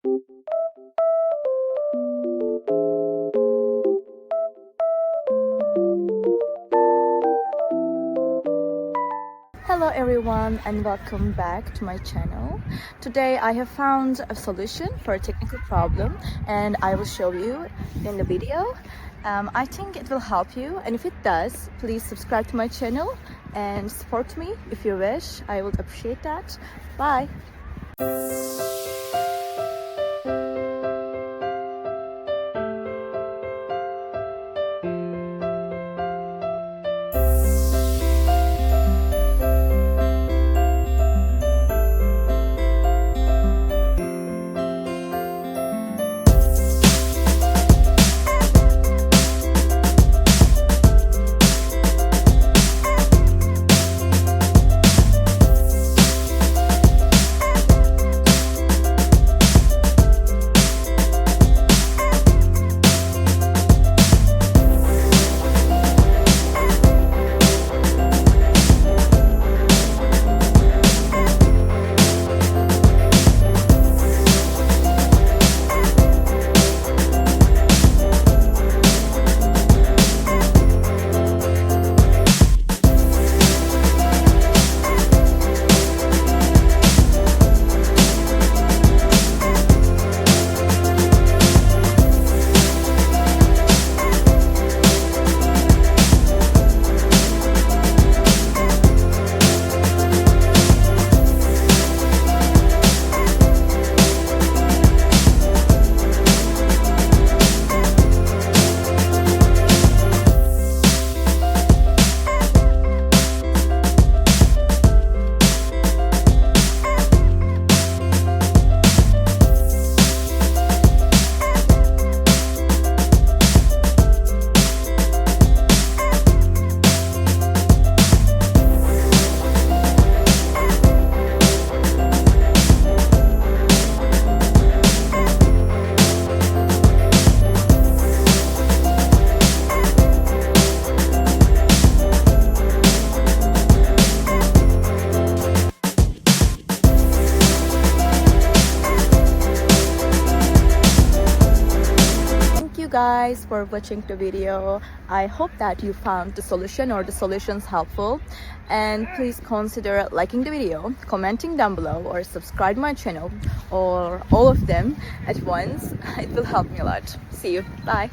Hello everyone and welcome back to my channel. Today I have found a solution for a technical problem and I will show you in the video. I think it will help you, and if it does, please subscribe to my channel and support me if you wish. I would appreciate that. Bye! Guys for watching the video. I hope that you found the solution or the solutions helpful, and please consider liking the video, commenting down below, or subscribe to my channel, or all of them at once. It will help me a lot. See you. Bye.